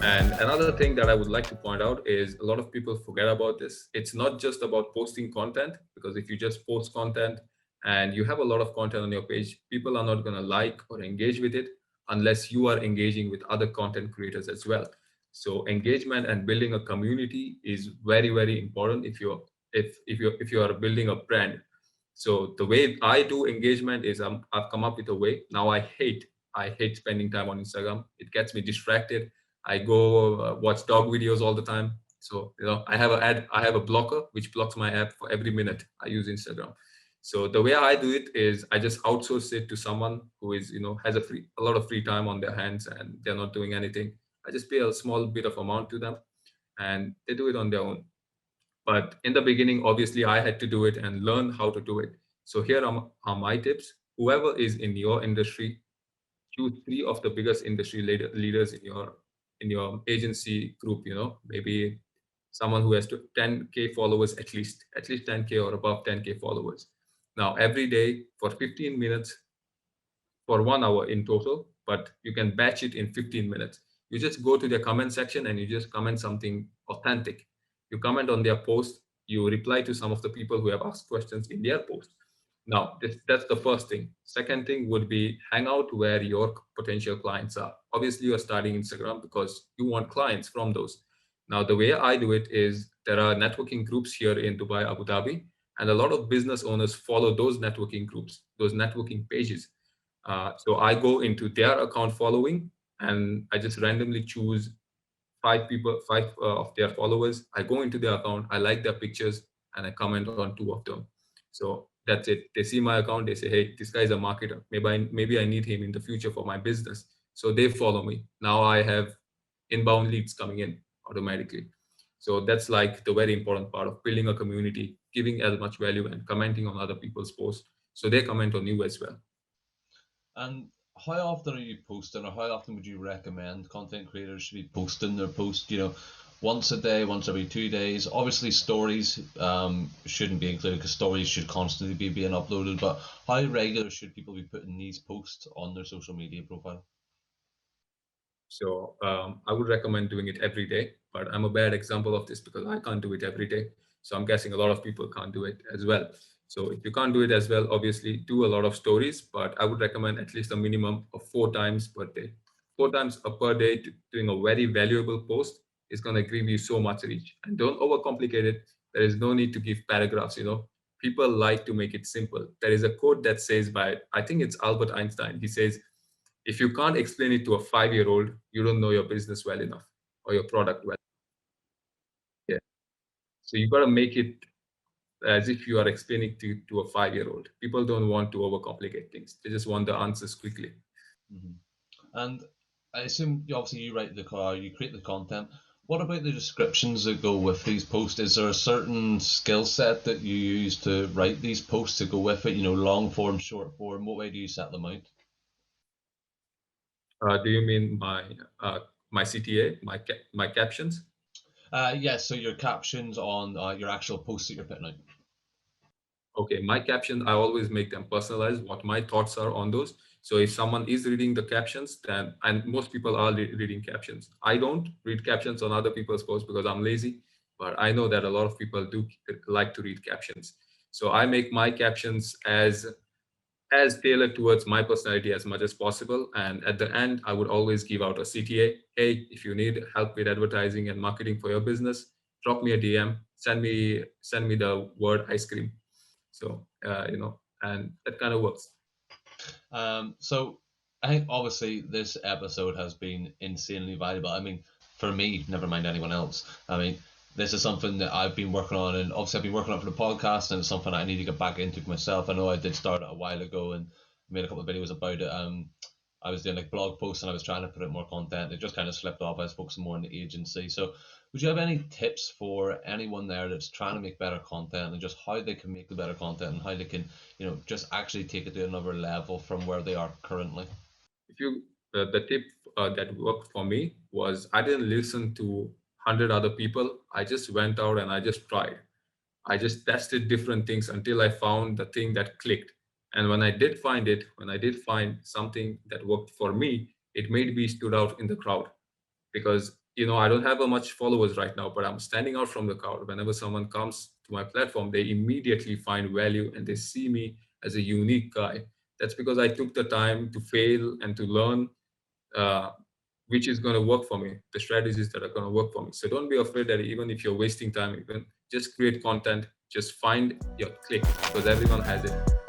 And another thing that I would like to point out is a lot of people forget about this. It's not just about posting content, because if you just post content and you have a lot of content on your page, people are not going to like or engage with it unless you are engaging with other content creators as well. So engagement and building a community is very, very important if you are building a brand. So the way I do engagement is I've come up with a way. Now I hate spending time on Instagram. It gets me distracted. I go watch dog videos all the time. So I have a blocker which blocks my app for every minute I use Instagram. So the way I do it is I just outsource it to someone who is has a lot of free time on their hands and they're not doing anything. I just pay a small bit of amount to them and they do it on their own. But in the beginning, obviously, I had to do it and learn how to do it. So here are my tips. Whoever is in your industry, choose three of the biggest industry leaders in your agency group. Maybe someone who has 10K followers at least 10K or above 10K followers. Now, every day for 15 minutes, for 1 hour in total, but you can batch it in 15 minutes. You just go to their comment section and you just comment something authentic. You comment on their post, you reply to some of the people who have asked questions in their post. Now, that's the first thing. Second thing would be hang out where your potential clients are. Obviously, you're starting Instagram because you want clients from those. Now, the way I do it is there are networking groups here in Dubai, Abu Dhabi, and a lot of business owners follow those networking groups, those networking pages. So I go into their account following and I just randomly choose five of their followers. I go into their account, I like their pictures, and I comment on two of them. So that's it. They see my account, they say, hey, this guy is a marketer. Maybe I need him in the future for my business. So they follow me. Now I have inbound leads coming in automatically. So that's like the very important part of building a community, giving as much value and commenting on other people's posts. So they comment on you as well. And how often are you posting, or how often would you recommend content creators should be posting their post? Once a day, once every 2 days. Obviously, stories shouldn't be included because stories should constantly be being uploaded. But how regular should people be putting these posts on their social media profile? So I would recommend doing it every day, but I'm a bad example of this because I can't do it every day. So I'm guessing a lot of people can't do it as well. So if you can't do it as well, obviously do a lot of stories, but I would recommend at least a minimum of 4 times per day. 4 times per day doing a very valuable post is going to give you so much reach. And don't overcomplicate it. There is no need to give paragraphs. People like to make it simple. There is a quote that says by, I think it's Albert Einstein. He says, if you can't explain it to a 5 year old, you don't know your business well enough or your product well. Yeah. So you got to make it as if you are explaining to a 5 year old. People don't want to overcomplicate things. They just want the answers quickly. Hmm. And I assume obviously you write the car, you create the content. What about the descriptions that go with these posts? Is there a certain skill set that you use to write these posts to go with it? Long form, short form. What way do you set them out? Do you mean my CTA, my captions? Yes. So your captions on your actual posts that you're putting out. Okay, my captions, I always make them personalized, what my thoughts are on those. So if someone is reading the captions, then, and most people are reading captions. I don't read captions on other people's posts because I'm lazy, but I know that a lot of people do like to read captions. So I make my captions as tailored towards my personality as much as possible. And at the end, I would always give out a CTA. Hey, if you need help with advertising and marketing for your business, drop me a DM, send me the word ice cream. So and that kind of works. So I think obviously this episode has been insanely valuable. I mean, for me, never mind anyone else. I mean, this is something that I've been working on, and obviously I've been working on for the podcast, and it's something I need to get back into myself. I know I did start it a while ago and made a couple of videos about it. I was doing like blog posts and I was trying to put out more content. It just kind of slipped off. I was focusing more on the agency. So, would you have any tips for anyone there that's trying to make better content and just how they can make the better content and how they can, just actually take it to another level from where they are currently? If you The tip that worked for me was I didn't listen to 100 other people. I just went out and I just tried. I just tested different things until I found the thing that clicked. And when I did find something that worked for me, it made me stood out in the crowd. Because I don't have a much followers right now, but I'm standing out from the crowd. Whenever someone comes to my platform, they immediately find value and they see me as a unique guy. That's because I took the time to fail and to learn uh, which is going to work for me, the strategies that are going to work for me. So don't be afraid that even if you're wasting time, even just create content, just find your click because everyone has it.